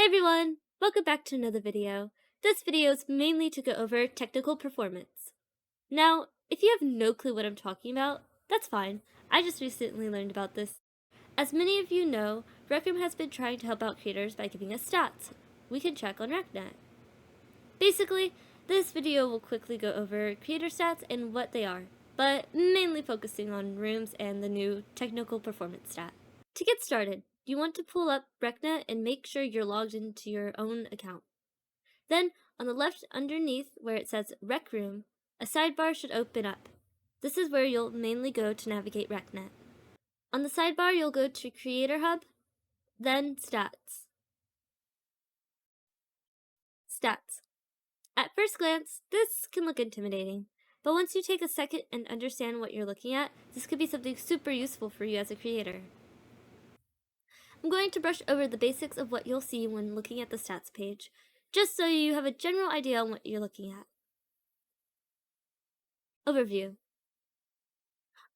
Hey everyone! Welcome back to another video. This video is mainly to go over technical performance. Now, if you have no clue what I'm talking about, that's fine. I just recently learned about this. As many of you know, RecRoom has been trying to help out creators by giving us stats we can check on RecNet. Basically, this video will quickly go over creator stats and what they are, but mainly focusing on rooms and the new technical performance stat. To get started, you want to pull up RecNet and make sure you're logged into your own account. Then, on the left underneath where it says RecRoom, a sidebar should open up. This is where you'll mainly go to navigate RecNet. On the sidebar, you'll go to Creator Hub, then Stats. Stats. At first glance, this can look intimidating, but once you take a second and understand what you're looking at, this could be something super useful for you as a creator. I'm going to brush over the basics of what you'll see when looking at the stats page, just so you have a general idea on what you're looking at. Overview.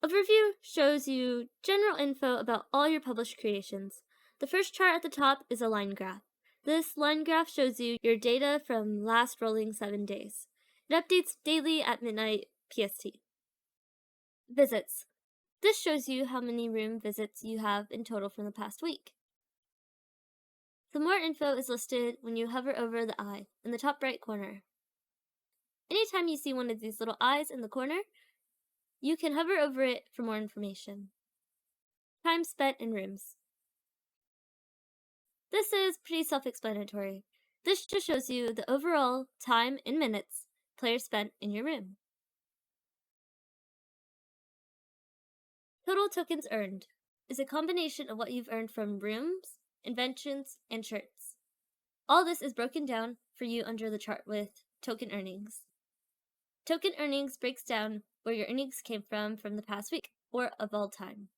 Overview shows you general info about all your published creations. The first chart at the top is a line graph. This line graph shows you your data from last rolling 7 days. It updates daily at midnight PST. Visits. This shows you how many room visits you have in total from the past week. Some more info is listed when you hover over the eye in the top right corner. Anytime you see one of these little eyes in the corner, you can hover over it for more information. Time spent in rooms. This is pretty self-explanatory. This just shows you the overall time in minutes players spent in your room. Total tokens earned is a combination of what you've earned from rooms, inventions, and shirts. All this is broken down for you under the chart with token earnings. Token earnings breaks down where your earnings came from the past week, or of all time.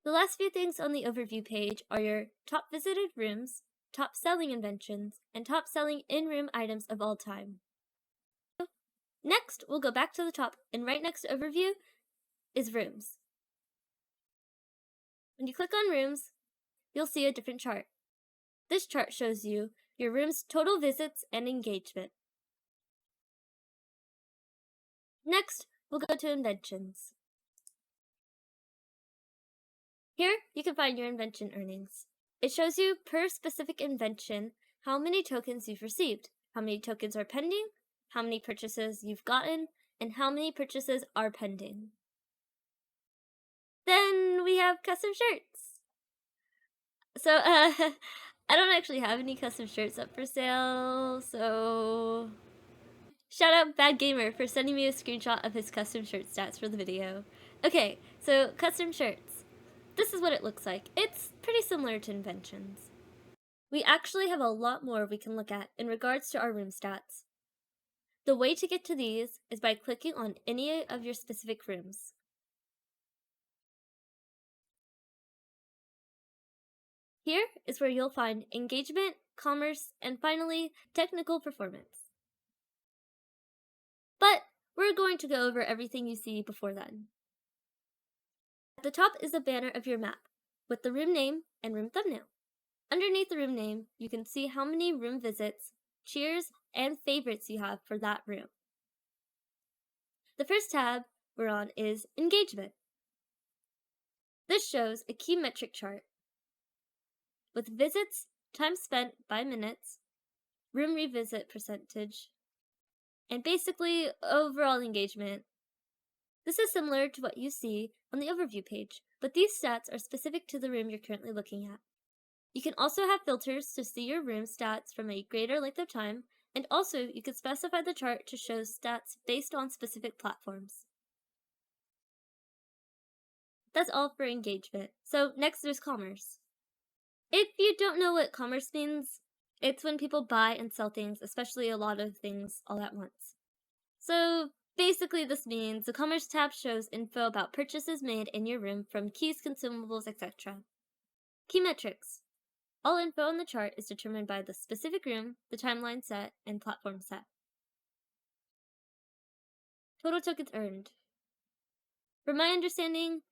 The last few things on the overview page are your top visited rooms, top selling inventions, and top selling in-room items of all time. Next, we'll go back to the top, and right next to overview is rooms. When you click on rooms, you'll see a different chart. This chart shows you your room's total visits and engagement. Next, we'll go to inventions. Here, you can find your invention earnings. It shows you per specific invention how many tokens you've received, how many tokens are pending, how many purchases you've gotten, and how many purchases are pending. Then we have custom shirts. So, I don't actually have any custom shirts up for sale, so shout out BadGamer for sending me a screenshot of his custom shirt stats for the video. Okay, so custom shirts. This is what it looks like. It's pretty similar to inventions. We actually have a lot more we can look at in regards to our room stats. The way to get to these is by clicking on any of your specific rooms. Here is where you'll find engagement, commerce, and finally, technical performance. But we're going to go over everything you see before then. At the top is a banner of your map with the room name and room thumbnail. Underneath the room name, you can see how many room visits, cheers, and favorites you have for that room. The first tab we're on is engagement. This shows a key metric chart with visits, time spent by minutes, room revisit percentage, and basically overall engagement. This is similar to what you see on the overview page, but these stats are specific to the room you're currently looking at. You can also have filters to see your room stats from a greater length of time, and also you can specify the chart to show stats based on specific platforms. That's all for engagement. So next there's commerce. If you don't know what commerce means, it's when people buy and sell things, especially a lot of things all at once. So basically this means the commerce tab shows info about purchases made in your room from keys, consumables, etc. Key metrics. All info on the chart is determined by the specific room, the timeline set, and platform set. Total tokens earned. From my understanding,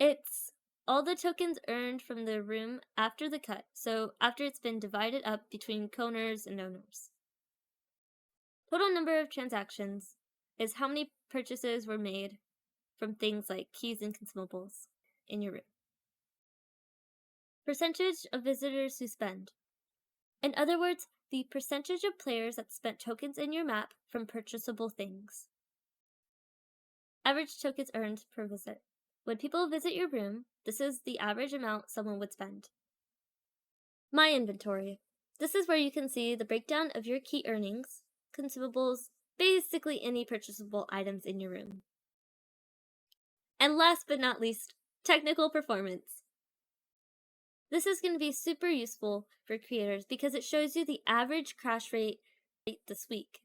it's all the tokens earned from the room after the cut, so after it's been divided up between coners and owners. Total number of transactions is how many purchases were made from things like keys and consumables in your room. Percentage of visitors who spend. In other words, the percentage of players that spent tokens in your map from purchasable things. Average tokens earned per visit. When people visit your room, this is the average amount someone would spend. My inventory. This is where you can see the breakdown of your key earnings, consumables, basically any purchasable items in your room. And last but not least, technical performance. This is going to be super useful for creators because it shows you the average crash rate this week.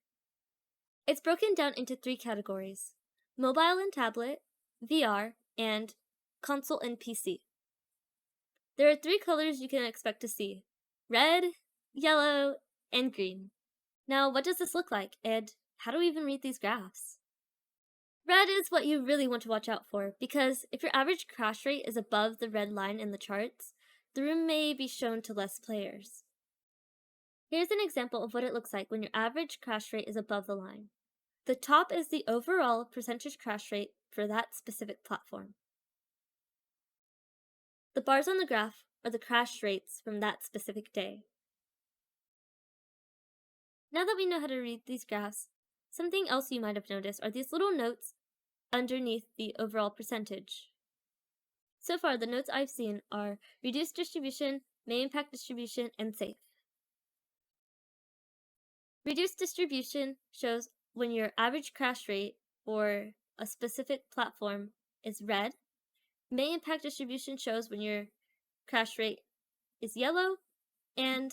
It's broken down into 3 categories: mobile and tablet, VR, and console and PC. There are 3 colors you can expect to see: red, yellow, and green. Now, what does this look like, and how do we even read these graphs? Red is what you really want to watch out for, because if your average crash rate is above the red line in the charts, the room may be shown to less players. Here's an example of what it looks like when your average crash rate is above the line. The top is the overall percentage crash rate for that specific platform. The bars on the graph are the crash rates from that specific day. Now that we know how to read these graphs, something else you might have noticed are these little notes underneath the overall percentage. So far, the notes I've seen are reduced distribution, may impact distribution, and safe. Reduced distribution shows when your average crash rate for a specific platform is red. May impact distribution shows when your crash rate is yellow. And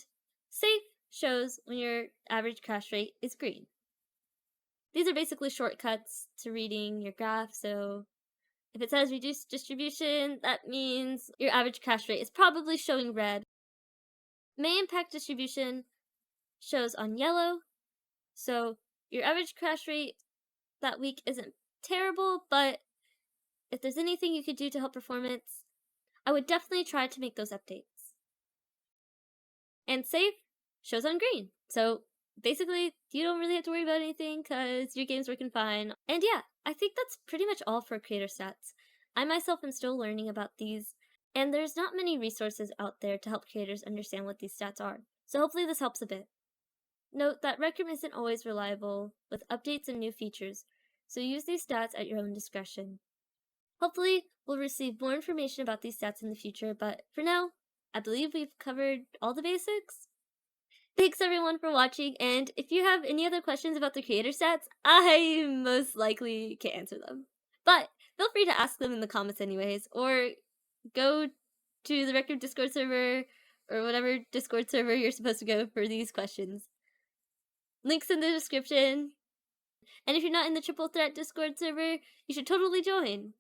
safe shows when your average crash rate is green. These are basically shortcuts to reading your graph, so if it says reduced distribution, that means your average crash rate is probably showing red. May impact distribution shows on yellow, so your average crash rate that week isn't terrible, but if there's anything you could do to help performance, I would definitely try to make those updates. And safe shows on green, so basically you don't really have to worry about anything because your game's working fine. And yeah, I think that's pretty much all for creator stats. I myself am still learning about these, and there's not many resources out there to help creators understand what these stats are, so hopefully this helps a bit. Note that RecRoom isn't always reliable with updates and new features, so use these stats at your own discretion. Hopefully, we'll receive more information about these stats in the future, but for now, I believe we've covered all the basics. Thanks everyone for watching, and if you have any other questions about the creator stats, I most likely can't answer them. But feel free to ask them in the comments anyways, or go to the RecRoom Discord server, or whatever Discord server you're supposed to go for these questions. Links in the description. And if you're not in the Triple Threat Discord server, you should totally join.